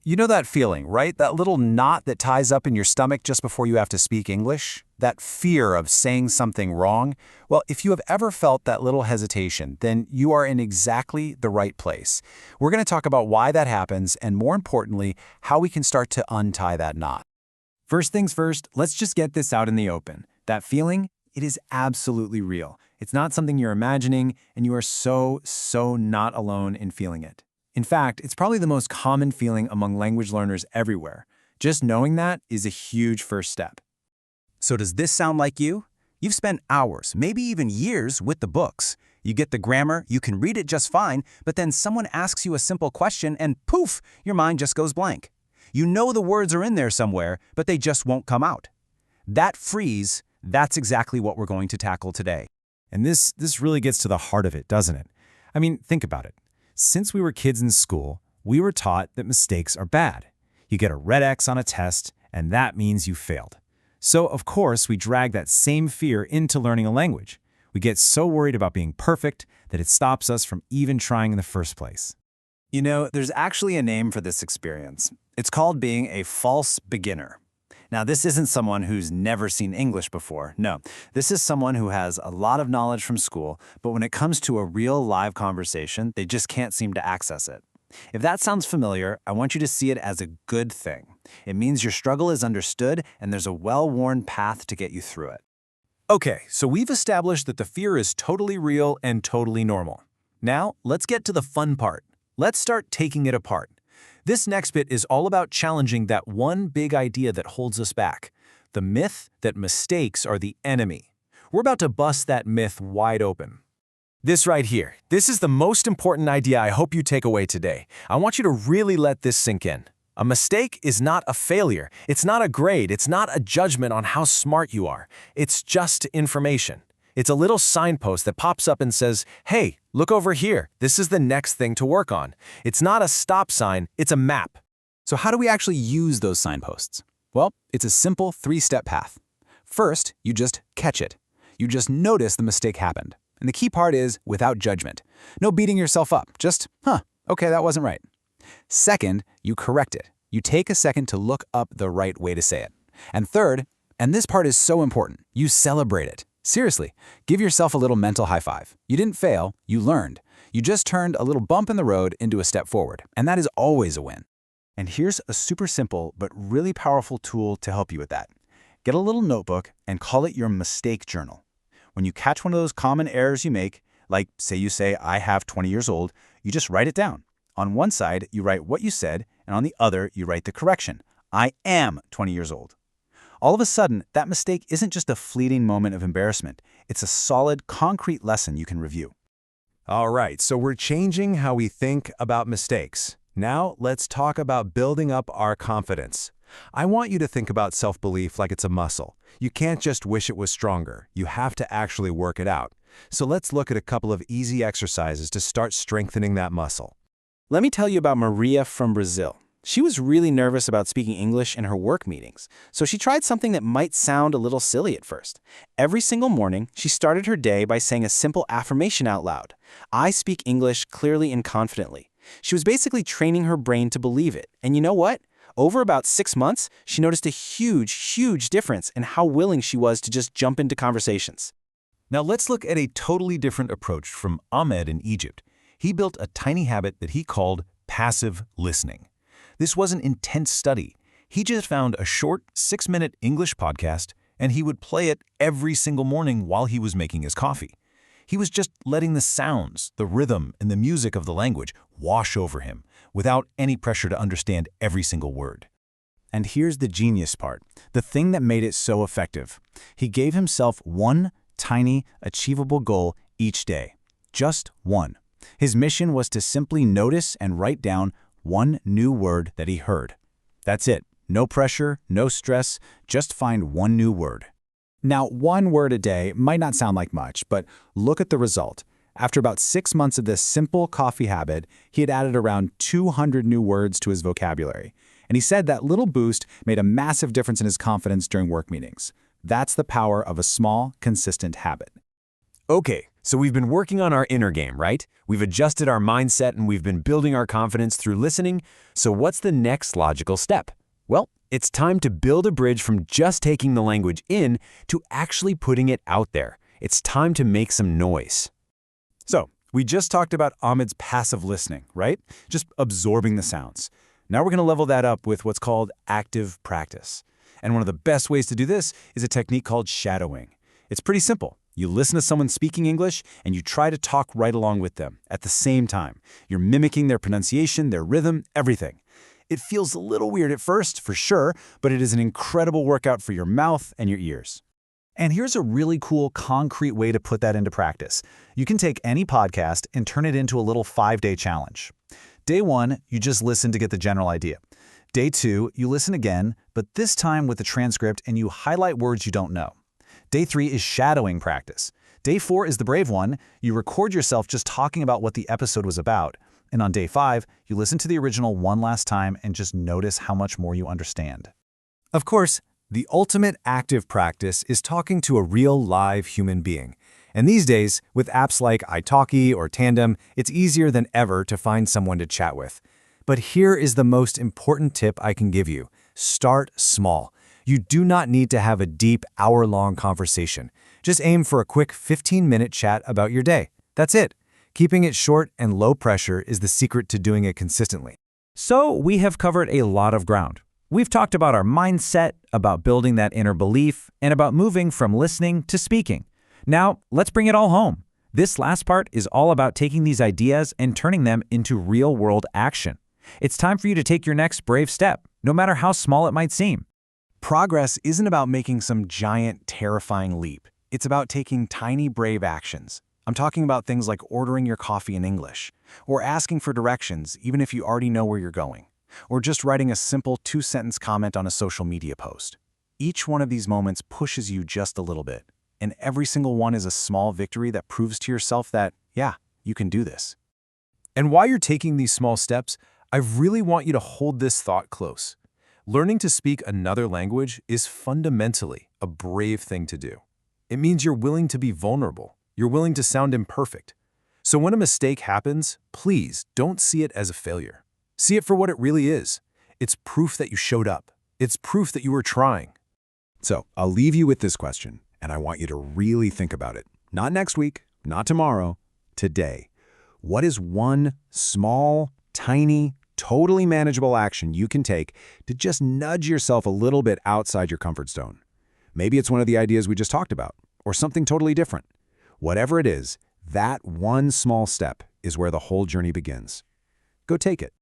You know that feeling, right? That little knot that ties up in your stomach just before you have to speak English? That fear of saying something wrong? Well, if you have ever felt that little hesitation, then you are in exactly the right place. We're going to talk about why that happens and, more importantly, how we can start to untie that knot. First things first, let's just get this out in the open. That feeling, it is absolutely real. It's not something you're imagining, and you are so not alone in feeling it. In fact, it's probably the most common feeling among language learners everywhere. Just knowing that is a huge first step. So does this sound like you? You've spent hours, maybe even years, with the books. You get the grammar, you can read it just fine, but then someone asks you a simple question and poof, your mind just goes blank. You know the words are in there somewhere, but they just won't come out. That freeze, that's exactly what we're going to tackle today. And this really gets to the heart of it, doesn't it? I mean, think about it. Since we were kids in school, we were taught that mistakes are bad. You get a red X on a test, and that means you failed. So, of course, we drag that same fear into learning a language. We get so worried about being perfect that it stops us from even trying in the first place. You know, there's actually a name for this experience. It's called being a false beginner. Now, this isn't someone who's never seen English before. No, this is someone who has a lot of knowledge from school, but when it comes to a real live conversation, they just can't seem to access it. If that sounds familiar, I want you to see it as a good thing. It means your struggle is understood and there's a well-worn path to get you through it. Okay, so we've established that the fear is totally real and totally normal. Now, let's get to the fun part. Let's start taking it apart. This next bit is all about challenging that one big idea that holds us back, the myth that mistakes are the enemy. We're about to bust that myth wide open. This right here, this is the most important idea I hope you take away today. I want you to really let this sink in. A mistake is not a failure. It's not a grade. It's not a judgment on how smart you are. It's just information. It's a little signpost that pops up and says, hey, look over here. This is the next thing to work on. It's not a stop sign, it's a map. So how do we actually use those signposts? Well, it's a simple 3-step path. First, you just catch it. You just notice the mistake happened. And the key part is without judgment. No beating yourself up, just, okay, that wasn't right. Second, you correct it. You take a second to look up the right way to say it. And third, and this part is so important, you celebrate it. Seriously, give yourself a little mental high five. You didn't fail, you learned. You just turned a little bump in the road into a step forward, and that is always a win. And here's a super simple but really powerful tool to help you with that. Get a little notebook and call it your mistake journal. When you catch one of those common errors you make, like say you say, I have 20 years old, you just write it down. On one side, you write what you said, and on the other, you write the correction. I am 20 years old. All of a sudden, that mistake isn't just a fleeting moment of embarrassment. It's a solid, concrete lesson you can review. All right, so we're changing how we think about mistakes. Now, let's talk about building up our confidence. I want you to think about self-belief like it's a muscle. You can't just wish it was stronger. You have to actually work it out. So let's look at a couple of easy exercises to start strengthening that muscle. Let me tell you about Maria from Brazil. She was really nervous about speaking English in her work meetings, so she tried something that might sound a little silly at first. Every single morning, she started her day by saying a simple affirmation out loud. I speak English clearly and confidently. She was basically training her brain to believe it. And you know what? Over about 6 months, she noticed a huge difference in how willing she was to just jump into conversations. Now let's look at a totally different approach from Ahmed in Egypt. He built a tiny habit that he called passive listening. This was an intense study. He just found a short 6-minute English podcast, and he would play it every single morning while he was making his coffee. He was just letting the sounds, the rhythm, and the music of the language wash over him without any pressure to understand every single word. And here's the genius part, the thing that made it so effective. He gave himself one tiny, achievable goal each day. Just one. His mission was to simply notice and write down one new word that he heard. That's it. No pressure, no stress, just find one new word. Now, one word a day might not sound like much, but look at the result. After about 6 months of this simple coffee habit, he had added around 200 new words to his vocabulary. And he said that little boost made a massive difference in his confidence during work meetings. That's the power of a small, consistent habit. Okay, So we've been working on our inner game, right? We've adjusted our mindset and we've been building our confidence through listening. So what's the next logical step? Well, it's time to build a bridge from just taking the language in to actually putting it out there. It's time to make some noise. So, we just talked about Ahmed's passive listening, right? Just absorbing the sounds. Now we're going to level that up with what's called active practice. And one of the best ways to do this is a technique called shadowing. It's pretty simple. You listen to someone speaking English and you try to talk right along with them at the same time. You're mimicking their pronunciation, their rhythm, everything. It feels a little weird at first, for sure, but it is an incredible workout for your mouth and your ears. And here's a really cool, concrete way to put that into practice. You can take any podcast and turn it into a little 5-day challenge. Day 1, you just listen to get the general idea. Day 2, you listen again, but this time with the transcript and you highlight words you don't know. Day 3 is shadowing practice. Day 4 is the brave one. You record yourself just talking about what the episode was about. And on day 5, you listen to the original one last time and just notice how much more you understand. Of course, the ultimate active practice is talking to a real live human being. And these days, with apps like italki or Tandem, it's easier than ever to find someone to chat with. But here is the most important tip I can give you. Start small. You do not need to have a deep, hour-long conversation. Just aim for a quick 15-minute chat about your day. That's it. Keeping it short and low pressure is the secret to doing it consistently. So we have covered a lot of ground. We've talked about our mindset, about building that inner belief, and about moving from listening to speaking. Now, let's bring it all home. This last part is all about taking these ideas and turning them into real-world action. It's time for you to take your next brave step, no matter how small it might seem. Progress isn't about making some giant, terrifying leap. It's about taking tiny, brave actions. I'm talking about things like ordering your coffee in English, or asking for directions even if you already know where you're going, or just writing a simple 2-sentence comment on a social media post. Each one of these moments pushes you just a little bit, and every single one is a small victory that proves to yourself that, yeah, you can do this. And while you're taking these small steps, I really want you to hold this thought close. Learning to speak another language is fundamentally a brave thing to do. It means you're willing to be vulnerable. You're willing to sound imperfect. So when a mistake happens, please don't see it as a failure. See it for what it really is. It's proof that you showed up. It's proof that you were trying. So I'll leave you with this question, and I want you to really think about it. Not next week, not tomorrow, today. What is one small, tiny, totally manageable action you can take to just nudge yourself a little bit outside your comfort zone? Maybe it's one of the ideas we just talked about, or something totally different. Whatever it is, that one small step is where the whole journey begins. Go take it.